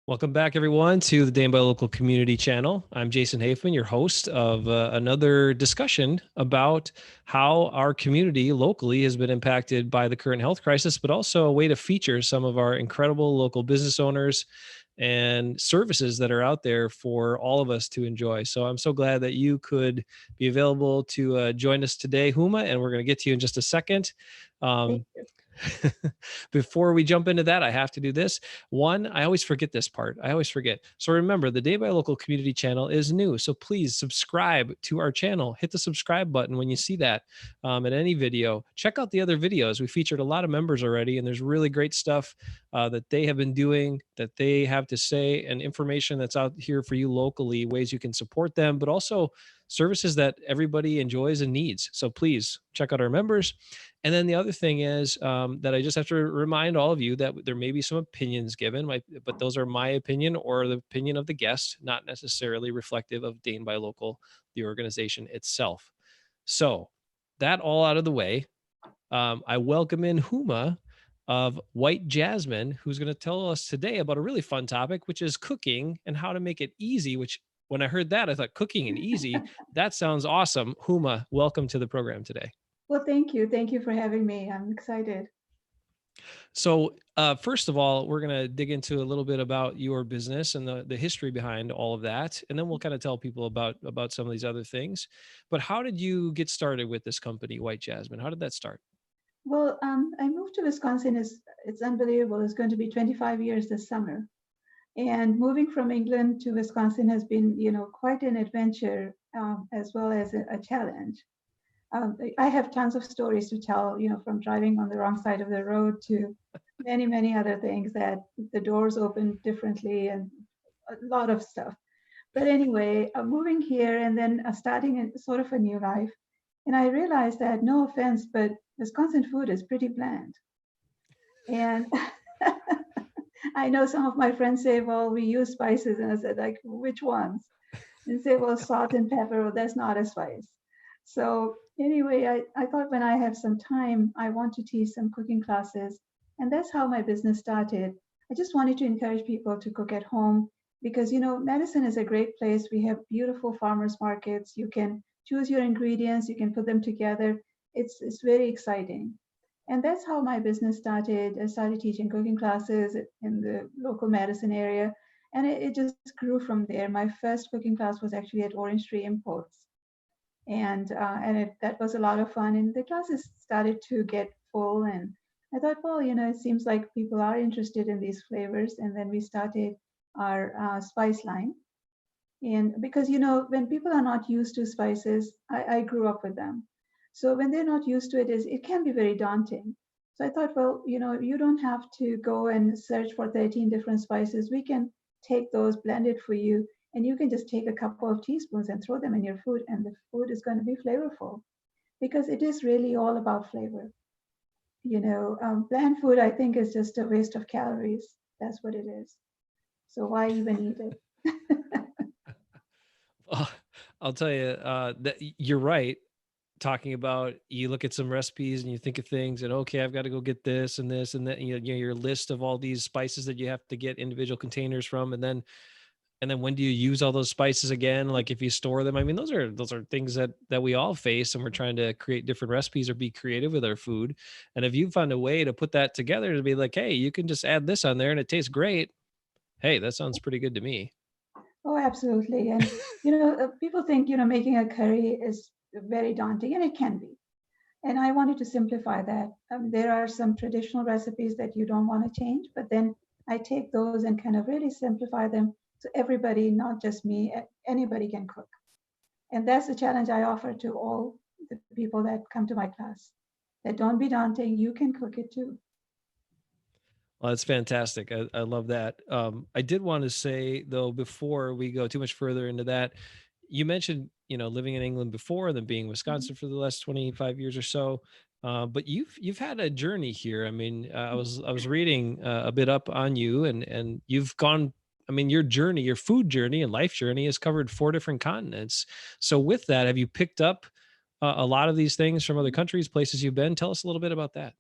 Welcome back, everyone, to the Day by Local Community Channel. I'm Jason Hafman, your host of another discussion about how our community locally has been impacted by the current health crisis, but also a way to feature some of our incredible local business owners and services that are out there for all of us to enjoy. So I'm so glad that you could be available to join us today, Huma, and we're going to get to you in just a second. Thank Um, you. Before we jump into that, I have to do this. One, I always forget this part. I always forget. So remember, the Day by Local Community channel is new. So please subscribe to our channel. Hit the subscribe button when you see that in any video. Check out the other videos. We featured a lot of members already, and there's really great stuff that they have been doing, that they have to say, and information that's out here for you locally, ways you can support them, but also services that everybody enjoys and needs. So please check out our members. And then the other thing is that I just have to remind all of you that there may be some opinions given, but those are my opinion or the opinion of the guest, not necessarily reflective of Dane by Local, the organization itself. So that all out of the way, I welcome in Huma of White Jasmine, who's going to tell us today about a really fun topic, which is cooking and how to make it easy. Which, when I heard that, I thought cooking and easy. That sounds awesome. Huma, welcome to the program today. Well, thank you. Thank you for having me. I'm excited. So, first of all, we're going to dig into a little bit about your business and the history behind all of that, and then we'll kind of tell people about some of these other things. But how did you get started with this company, White Jasmine? How did that start? Well, I moved to Wisconsin. It's unbelievable. It's going to be 25 years this summer. And moving from England to Wisconsin has been, quite an adventure as well as a challenge. I have tons of stories to tell, from driving on the wrong side of the road to many, many other things that the doors open differently and a lot of stuff. But anyway, moving here and then starting sort of a new life. And I realized that, no offense, but Wisconsin food is pretty bland. And I know some of my friends say, well, we use spices. And I said, like, which ones? And say, well, salt and pepper, well, that's not a spice. So anyway, I thought when I have some time, I want to teach some cooking classes. And that's how my business started. I just wanted to encourage people to cook at home because, Madison is a great place. We have beautiful farmers markets. You can choose your ingredients, you can put them together. It's very exciting. And that's how my business started. I started teaching cooking classes in the local Madison area, and it just grew from there. My first cooking class was actually at Orange Tree Imports, and that was a lot of fun. And the classes started to get full, and I thought, well, it seems like people are interested in these flavors. And then we started our spice line. And because, when people are not used to spices, I grew up with them. So when they're not used to it, it can be very daunting. So I thought, well, you don't have to go and search for 13 different spices. We can take those, blend it for you, and you can just take a couple of teaspoons and throw them in your food, and the food is going to be flavorful because it is really all about flavor. Bland food, I think, is just a waste of calories. That's what it is. So why even eat it? Uh, I'll tell you that you're right. Talking about, you look at some recipes and you think of things, and okay, I've got to go get this and this and that. Your list of all these spices that you have to get individual containers from, and then when do you use all those spices again? Like if you store them, I mean, those are things that we all face, and we're trying to create different recipes or be creative with our food. And if you find a way to put that together to be like, hey, you can just add this on there and it tastes great. Hey, that sounds pretty good to me. Oh, absolutely. And, people think, making a curry is very daunting, and it can be. And I wanted to simplify that. There are some traditional recipes that you don't want to change, but then I take those and kind of really simplify them so everybody, not just me, anybody can cook. And that's the challenge I offer to all the people that come to my class. That don't be daunting, you can cook it too. Well, that's fantastic. I love that. I did want to say though, before we go too much further into that, you mentioned, living in England before and then being in Mhm. Wisconsin for the last 25 years or so. But you've had a journey here. I mean, I was reading a bit up on you, and you've gone. I mean, your journey, your food journey and life journey has covered four different continents. So, with that, have you picked up a lot of these things from other countries, places you've been? Tell us a little bit about that.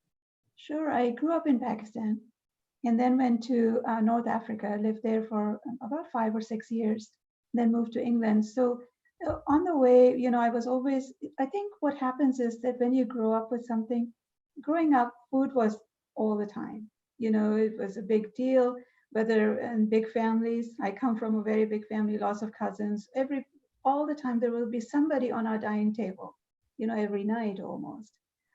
Sure, I grew up in Pakistan. and then went to North Africa, lived there for about 5 or 6 years, then moved to England. So on the way, I was always, I think what happens is that when you grow up with something, growing up, food was all the time. It was a big deal, whether in big families. I come from a very big family, lots of cousins. All the time, there will be somebody on our dining table, every night almost.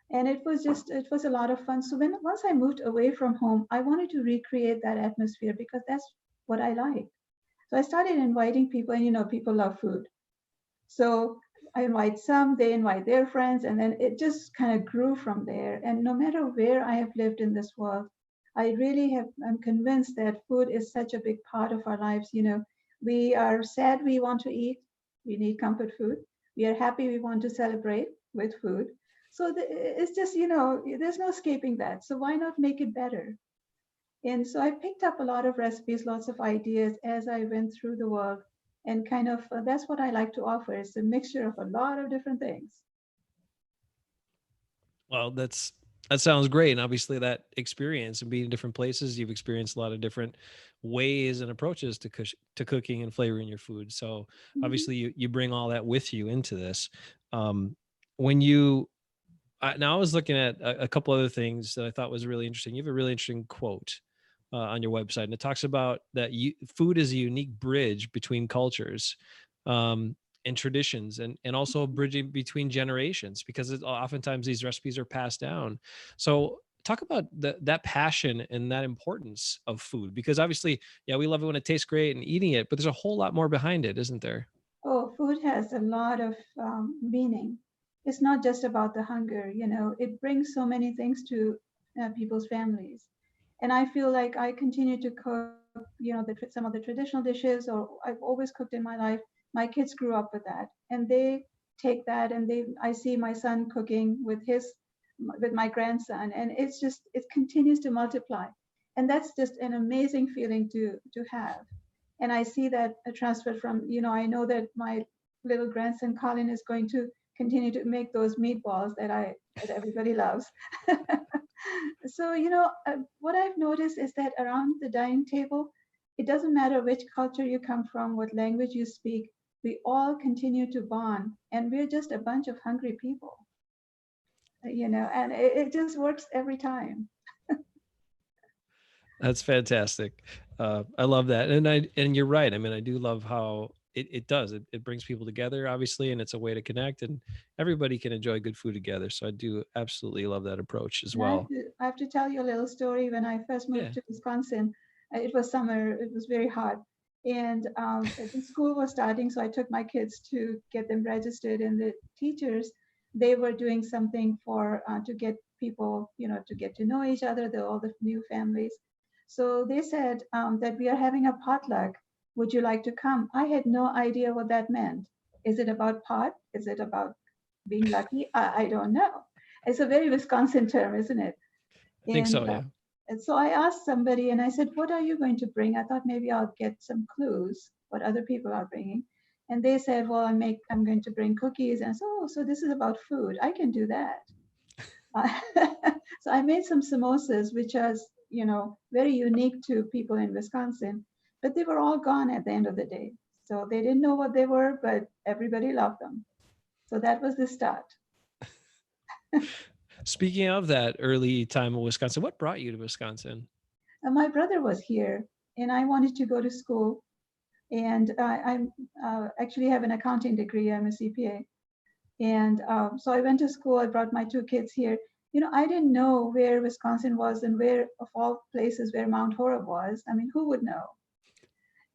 And it was a lot of fun. So once I moved away from home, I wanted to recreate that atmosphere because that's what I like. So I started inviting people, and people love food. So I invite some, they invite their friends, and then it just kind of grew from there. And no matter where I have lived in this world, I'm convinced that food is such a big part of our lives. We are sad we want to eat, we need comfort food. We are happy we want to celebrate with food. So it's just, there's no escaping that. So why not make it better? And so I picked up a lot of recipes, lots of ideas as I went through the world. And kind of that's what I like to offer. It's a mixture of a lot of different things. Well, that sounds great. And obviously that experience and being in different places, you've experienced a lot of different ways and approaches to cooking and flavoring your food. So Mhm. obviously you bring all that with you into this. Um, when you now I was looking at a couple other things that I thought was really interesting. You have a really interesting quote on your website, and it talks about that food is a unique bridge between cultures um, and traditions, and also bridging between generations because oftentimes these recipes are passed down. So talk about that passion and that importance of food because obviously, yeah, we love it when it tastes great and eating it, but there's a whole lot more behind it, isn't there? Oh, food has a lot of meaning. It's not just about the hunger, it brings so many things to people's families. And I feel like I continue to cook, some of the traditional dishes, or I've always cooked in my life. My kids grew up with that, and they take that, and I see my son cooking with my grandson, and it continues to multiply. And that's just an amazing feeling to have. And I see that transfer from, I know that my little grandson Colin is going to continue to make those meatballs that everybody loves. So, what I've noticed is that around the dining table, it doesn't matter which culture you come from, what language you speak, we all continue to bond, and we're just a bunch of hungry people, and it just works every time. That's fantastic. I love that, and you're right. I mean, I do love how it does. It brings people together, obviously, and it's a way to connect, and everybody can enjoy good food together. So I do absolutely love that approach as And well. I have to tell you a little story. When I first moved Yeah. to Wisconsin, it was summer, it was very hot. And the school was starting, so I took my kids to get them registered. And the teachers, they were doing something to get people, to get to know each other, all the new families. So they said that we are having a potluck. Would you like to come? I had no idea what that meant. Is it about pot? Is it about being lucky? I don't know. It's a very Wisconsin term, isn't it? I think And, so. uh, Yeah. and so I asked somebody and I said, what are you going to bring? I thought maybe I'll get some clues what other people are bringing. And they said, well, I'm going to bring cookies. And so, so this is about food. I can do that. Uh, so I made some samosas, which is, very unique to people in Wisconsin, but they were all gone at the end of the day. So they didn't know what they were, but everybody loved them. So that was the start. Speaking of that early time in Wisconsin, what brought you to Wisconsin? And my brother was here, and I wanted to go to school. And I actually have an accounting degree. I'm a CPA. And so I went to school. I brought my two kids here. I didn't know where Wisconsin was and where, of all places, where Mount Horeb was. I mean, who would know?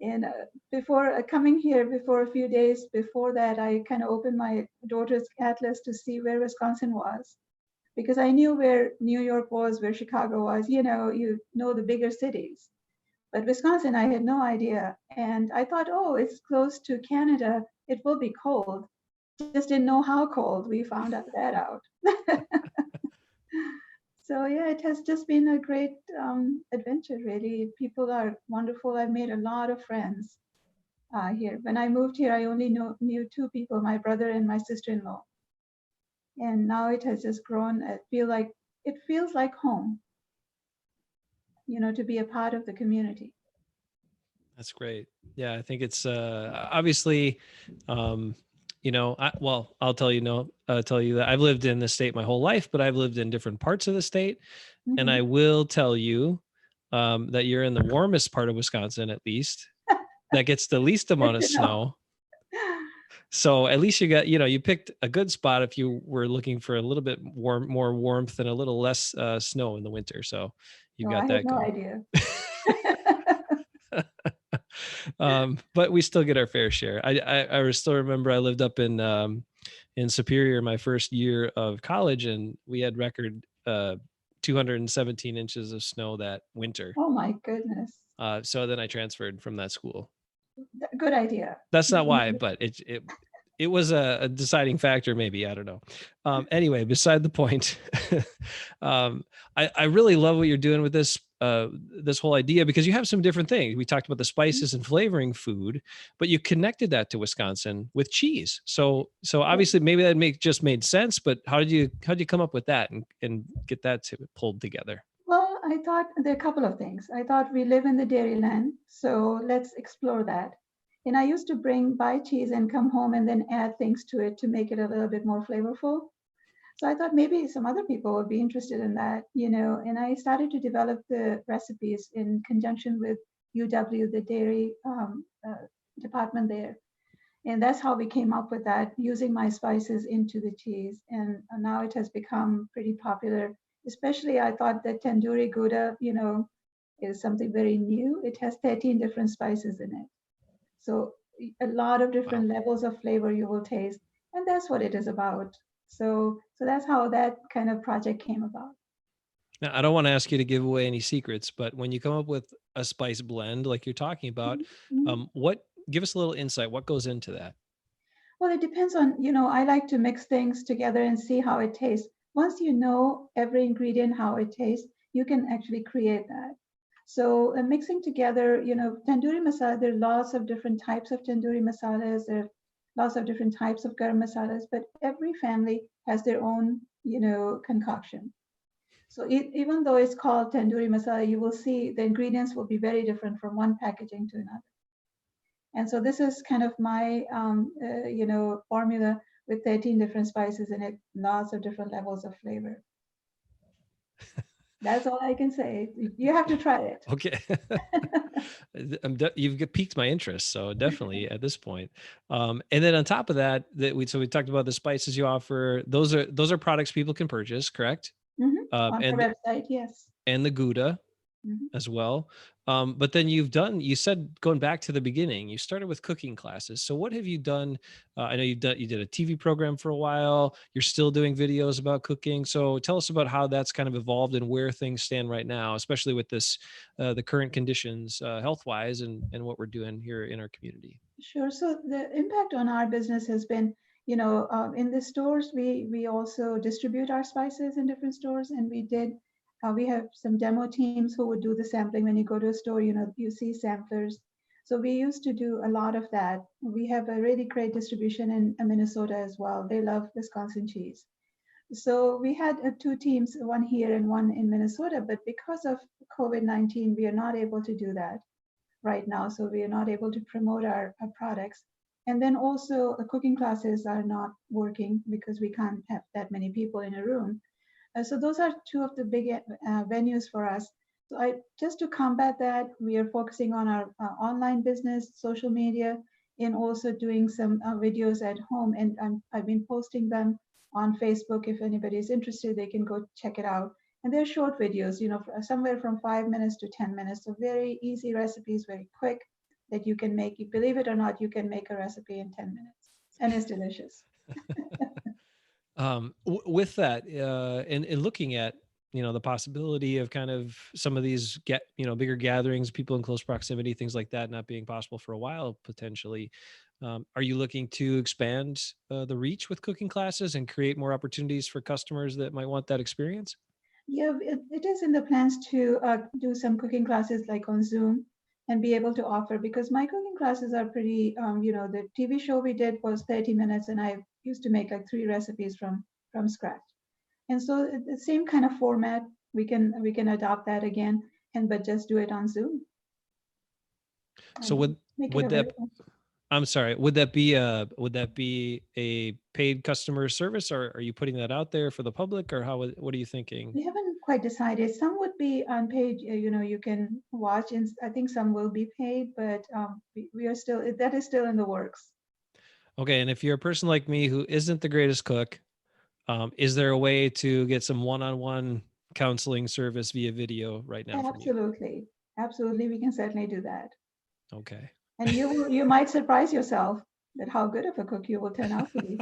And before coming here, before a few days before that, I kind of opened my daughter's atlas to see where Wisconsin was because I knew where New York was, where Chicago was. The bigger cities. But Wisconsin, I had no idea. And I thought, oh, it's close to Canada. It will be cold. Just didn't know how cold. We found that out. So, yeah, it has just been a great adventure, really. People are wonderful. I've made a lot of friends here. When I moved here, I only knew two people, my brother and my sister in law. And now it has just grown. It feels like home. to be a part of the community. That's great. Yeah, I think it's obviously, well, I'll tell you no, tell you that I've lived in the state my whole life, but I've lived in different parts of the state, and I Hmm. will tell you that you're in the warmest part of Wisconsin, at least that gets the least Good amount of to know. snow. So at least you picked a good spot if you were looking for a little bit more warmth and a little less snow in the winter. So you've No, I got had that no going. idea. But we still get our fair share. I still remember I lived up in Superior my first year of college, and we had record 217 inches of snow that winter. Oh my goodness. So then I transferred from that school. Good idea. That's not why, but it was a deciding factor, maybe. I don't know. Anyway, beside the point. I really love what you're doing with this whole idea, because you have some different things. We talked about the spices and flavoring food, but you connected that to Wisconsin with cheese. So Yeah. obviously maybe just made sense, but how did you come up with that and get that pulled together? Well, I thought there are a couple of things. I thought we live in the dairyland, so let's explore that. And I used to buy cheese and come home and then add things to it to make it a little bit more flavorful. So I thought maybe some other people would be interested in that. And I started to develop the recipes in conjunction with UW, the dairy department there. And that's how we came up with that, using my spices into the cheese. And now it has become pretty popular. Especially, I thought that tandoori gouda, is something very new. It has 13 different spices in it. So a lot of Wow. different levels of flavor you will taste. And that's what it is about. So that's how that kind of project came about. Now, I don't want to ask you to give away any secrets, but when you come up with a spice blend like you're talking about, Mhm, mhm. what give us a little insight? What goes into that? Well, it depends on, I like to mix things together and see how it tastes. Once you know every ingredient, how it tastes, you can actually create that. So mixing together, tandoori masala, there are lots of different types of tandoori masalas. There are lots of different types of garam masalas, but every family has their own, concoction. So even though it's called tandoori masala, you will see the ingredients will be very different from one packaging to another. And so this is kind of my formula with 13 different spices in it, lots of different levels of flavor. That's all I can say. You have to try it. Okay. You've piqued my interest, so definitely at this point. And then on top of that, we talked about the spices you offer. Those are products people can purchase, correct? Hmm. Um, On our and website, yes. and the Gouda Hmm. as well. But then you said, going back to the beginning, you started with cooking classes. So what have you done? I know you did a TV program for a while. You're still doing videos about cooking. So tell us about how that's kind of evolved and where things stand right now, especially with the current conditions, health wise, and what we're doing here in our community. Sure. So the impact on our business has been, in the stores, we also distribute our spices in different stores, and we have some demo teams who would do the sampling. When you go to a store, you see samplers. So we used to do a lot of that. We have a really great distribution in Minnesota as well. They love Wisconsin cheese. So we had two teams, one here and one in Minnesota, but because of COVID-19, we are not able to do that right now, so we are not able to promote our products. And then also, cooking classes are not working because we can't have that many people in a room. So those are two of the big venues for us. So just to combat that, we are focusing on our online business, social media, and also doing some videos at home. And I've been posting them on Facebook. If anybody is interested, they can go check it out. And they're short videos, somewhere from 5 minutes to 10 minutes. So very easy recipes, very quick, that you can make. Believe it or not, you can make a recipe in 10 minutes, and it's delicious. With that, and looking at the possibility of kind of some of these bigger gatherings, people in close proximity, things like that, not being possible for a while potentially. Are you looking to expand the reach with cooking classes and create more opportunities for customers that might want that experience? Yeah, it is in the plans to do some cooking classes like on Zoom and be able to offer, because my cooking classes are pretty, the TV show we did was 30 minutes and I used to make like three recipes from scratch. And so the same kind of format, we can adopt that again. and but just do it on Zoom So and make it would that available. I'm sorry, would that be a paid customer service, or are you putting that out there for the public, or what are you thinking? We haven't quite decided. Some would be unpaid, you can watch, and I think some will be paid, but we are still, that is still in the works. Okay, and if you're a person like me who isn't the greatest cook, is there a way to get some one-on-one counseling service via video right now from you? Absolutely. Absolutely. We can certainly do that. Okay. And you might surprise yourself that how good of a cook you will turn out to be.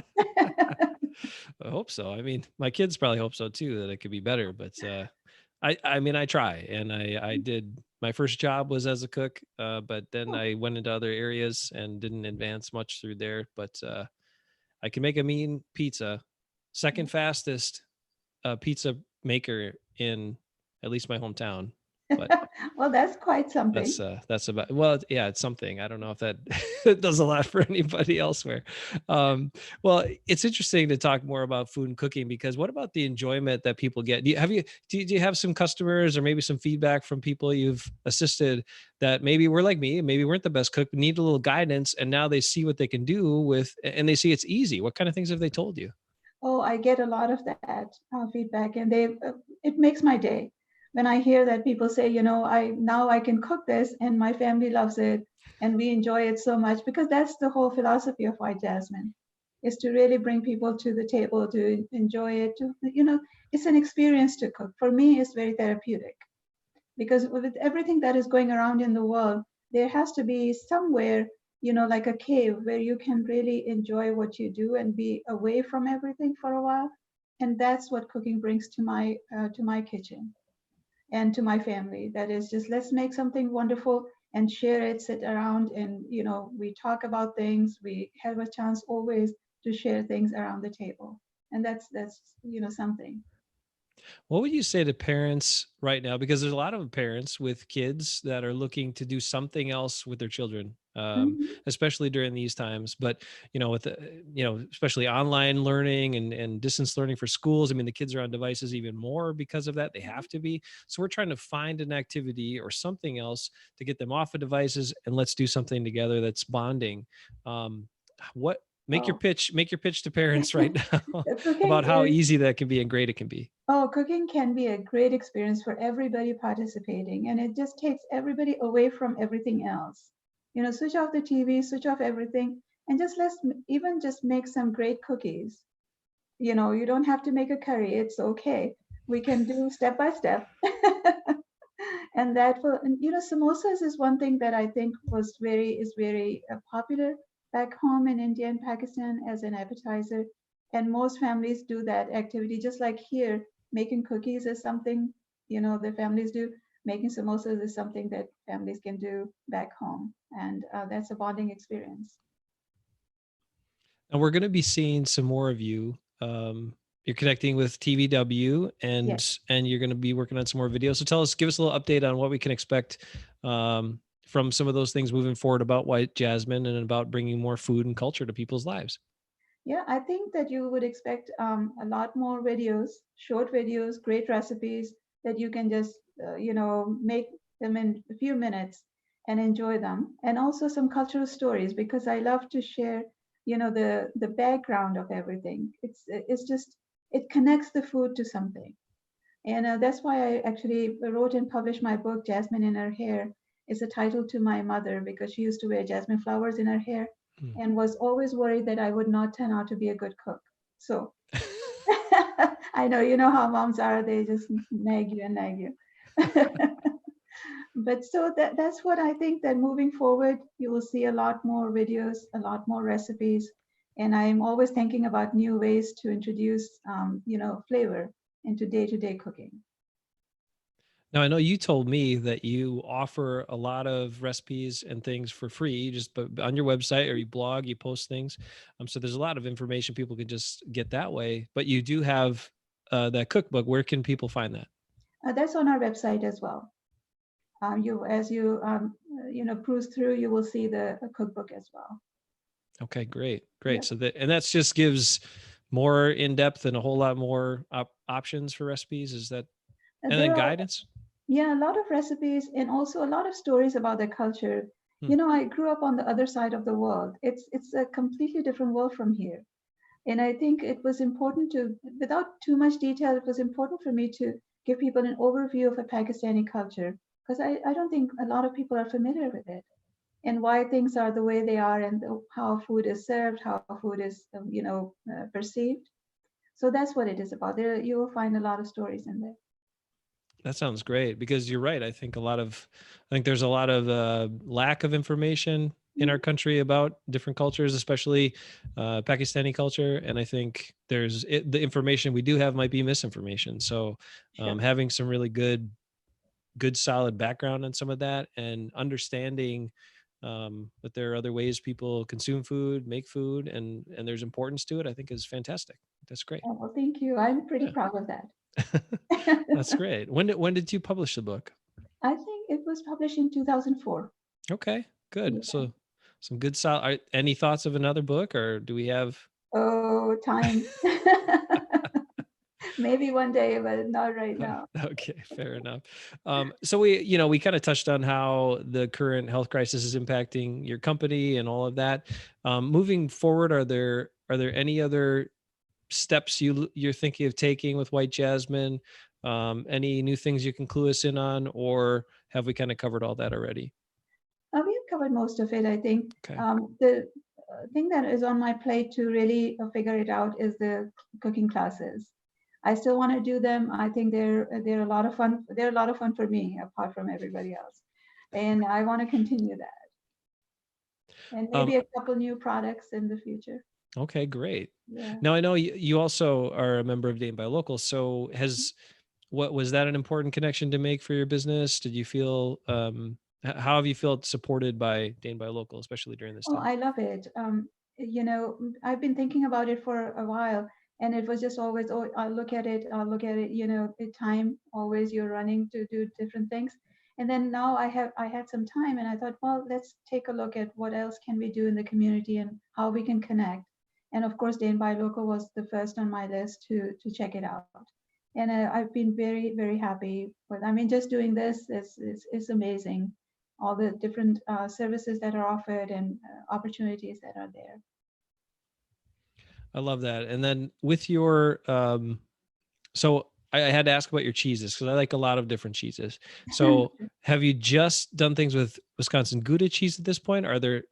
I hope so. I mean, my kids probably hope so too, that it could be better, but I mean, I try, and I did my first job was as a cook, but then Oh, I went into other areas and didn't advance much through there, but I can make a mean pizza, second fastest pizza maker in at least my hometown. But well, that's quite something. that's about, well, yeah, it's something. I don't know if that it does a lot for anybody elsewhere. Um, well, it's interesting to talk more about food and cooking, because what about the enjoyment that people get? Do you have some customers or maybe some feedback from people you've assisted that maybe were like me, maybe weren't the best cook, but need a little guidance, and now they see what they can do with, and they see it's easy. What kind of things have they told you? Oh, I get a lot of that feedback, and it makes my day when I hear that people say, I now I can cook this, and my family loves it, and we enjoy it so much, because that's the whole philosophy of White Jasmine, is to really bring people to the table to enjoy it. It's an experience to cook. For me, it's very therapeutic, because with everything that is going around in the world, there has to be somewhere, like a cave where you can really enjoy what you do and be away from everything for a while. And that's what cooking brings to my kitchen and to my family. That is, just let's make something wonderful and share it, sit around, and we talk about things. We have a chance always to share things around the table, and that's something. What would you say to parents right now? Because there's a lot of parents with kids that are looking to do something else with their children, Mhm. especially during these times. But with especially online learning and distance learning for schools. I mean, the kids are on devices even more because of that. They have to be. So we're trying to find an activity or something else to get them off of devices, and let's do something together that's bonding. Um, what Oh, make your pitch to parents right now cooking about how is easy that can be and great it can be. Oh, cooking can be a great experience for everybody participating, and it just takes everybody away from everything else. Switch off the TV, switch off everything, and just even just make some great cookies. You don't have to make a curry, it's okay. We can do step by step. And that will, and, samosas is one thing that I think is very popular back home in India and Pakistan as an appetizer. And most families do that activity, just like here, making cookies is something, the families do. Making samosas is something that families can do back home. And that's a bonding experience. And we're going to be seeing some more of you. You're connecting with TVW, Yes. and you're going to be working on some more videos. So give us a little update on what we can expect from some of those things moving forward about White Jasmine and about bringing more food and culture to people's lives. Yeah, I think that you would expect a lot more videos, short videos, great recipes that you can just, make them in a few minutes and enjoy them. And also some cultural stories, because I love to share, the background of everything. It's just, it connects the food to something. And that's why I actually wrote and published my book, Jasmine in Her Hair. It's a title to my mother, because she used to wear jasmine flowers in her hair Hmm. and was always worried that I would not turn out to be a good cook. So I know, you know how moms are, they just nag you and nag you. But so that's what I think, that moving forward, you will see a lot more videos, a lot more recipes. And I'm always thinking about new ways to introduce, flavor into day-to-day cooking. Now, I know you told me that you offer a lot of recipes and things for free, just on your website, or you blog, you post things. So there's a lot of information people can just get that way. But you do have that cookbook. Where can people find that? That's on our website as well. As you cruise through, you will see the cookbook as well. Okay, great, great. Yep. So that's just gives more in depth and a whole lot more options for recipes. Is that, and then There are guidance? Yeah, a lot of recipes and also a lot of stories about their culture. Hmm. You know, I grew up on the other side of the world. It's a completely different world from here. And I think it was important to, without too much detail, it was important for me to give people an overview of a Pakistani culture because I don't think a lot of people are familiar with it and why things are the way they are and how food is served, how food is, perceived. So that's what it is about. There you will find a lot of stories in there. That sounds great because you're right. I think there's a lot of lack of information in our Mhm. country about different cultures, especially Pakistani culture. And I think the information we do have might be misinformation. So Sure. having some really good solid background on some of that and understanding that there are other ways people consume food, make food, and there's importance to it, I think is fantastic. That's great. Oh, well, thank you. I'm pretty Yeah. proud of that. That's great. When did you publish the book? I think it was published in 2004. Okay, good. Yeah. So some good solid. Any thoughts of another book, or do we have? Oh, time. Maybe one day, but not right now. Okay, fair enough. So we kind of touched on how the current health crisis is impacting your company and all of that. Moving forward, are there any other steps you're thinking of taking with White Jasmine? Any new things you can clue us in on, or have we kind of covered all that already? We've covered most of it, I think. Okay. The thing that is on my plate to really figure it out is the cooking classes. I still want to do them. I think they're a lot of fun. They're a lot of fun for me, apart from everybody else, and I want to continue that. And Um, maybe a couple new products in the future. Okay, great. Yeah. Now I know you also are a member of Dane by Local. So what was that an important connection to make for your business? Did you feel how have you felt supported by Dane by Local, especially during this Oh, time? I love it. I've been thinking about it for a while, and it was just always, oh, I'll look at it. The time always you're running to do different things, and then now I had some time, and I thought, well, let's take a look at what else can we do in the community and how we can connect. And of course, Dane by Local was the first on my list to check it out, and I've been very very happy with. I mean, just doing this is amazing all the different services that are offered and opportunities that are there. I love that. And then with your so I had to ask about your cheeses because I like a lot of different cheeses. So have you just done things with Wisconsin Gouda cheese at this point? Are there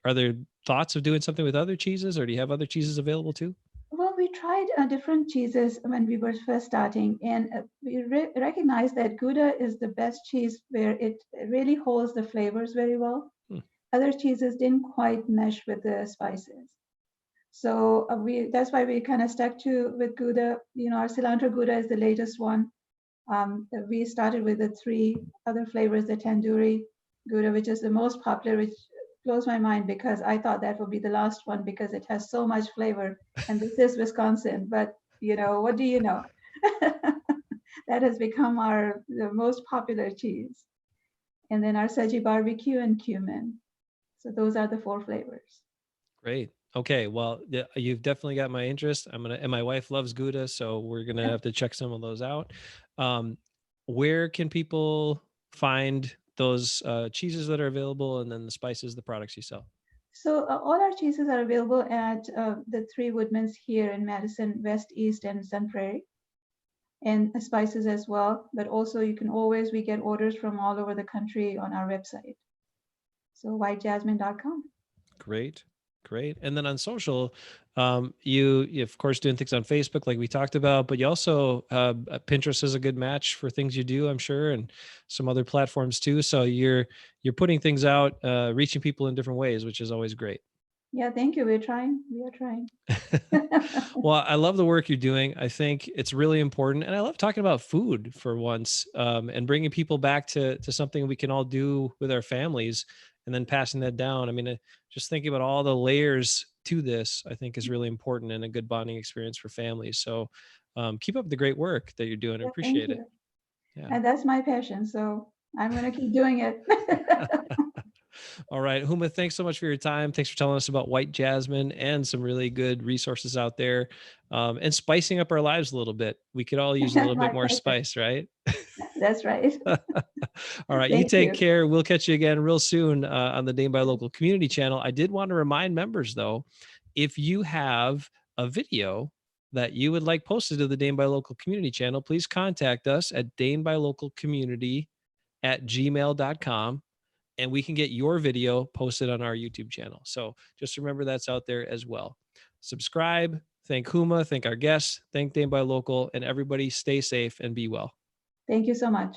thoughts of doing something with other cheeses, or do you have other cheeses available too? Well, we tried different cheeses when we were first starting, and we recognized that Gouda is the best cheese where it really holds the flavors very well. Hmm, Other cheeses didn't quite mesh with the spices. So we that's why we kind of stuck to with Gouda. Our cilantro Gouda is the latest one. We started with the three other flavors, the tandoori Gouda, which is the most popular, which blows my mind because I thought that would be the last one because it has so much flavor. And this is Wisconsin, but what do you know? That has become our the most popular cheese. And then our Seji barbecue and cumin. So those are the four flavors. great. Okay, well, yeah, you've definitely got my interest. And my wife loves Gouda, so we're gonna have to check some of those out. Um, where can people find those cheeses that are available, and then the spices, the products you sell? So all our cheeses are available at the three Woodmans here in Madison, West, East, and Sun Prairie, and spices as well. But also you can always, we get orders from all over the country on our website. So whitejasmine.com. Great. Great. And then on social, you of course doing things on Facebook like we talked about, but you also Pinterest is a good match for things you do, I'm sure, and some other platforms too. So you're putting things out, reaching people in different ways, which is always great. Yeah, thank you. We're trying. We are trying. Well, I love the work you're doing. I think it's really important, and I love talking about food for once, and bringing people back to something we can all do with our families, and then passing that down. I mean, just thinking about all the layers to this, I think is really important and a good bonding experience for families. So, keep up the great work that you're doing. I Yeah, thank appreciate it. you. Yeah. And that's my passion. So I'm going to keep doing it. All right, Huma, thanks so much for your time. Thanks for telling us about White Jasmine and some really good resources out there, and spicing up our lives a little bit. We could all use a little My bit more pleasure. spice, right? That's right. All right. You Thank take you. care. We'll catch you again real soon on the Dane by Local community channel. I did want to remind members, though, if you have a video that you would like posted to the Dane by Local community channel, please contact us at danebylocalcommunity@gmail.com and we can get your video posted on our YouTube channel. So just remember that's out there as well. Subscribe. Thank Huma. Thank our guests. Thank Dane by Local. And everybody stay safe and be well. Thank you so much.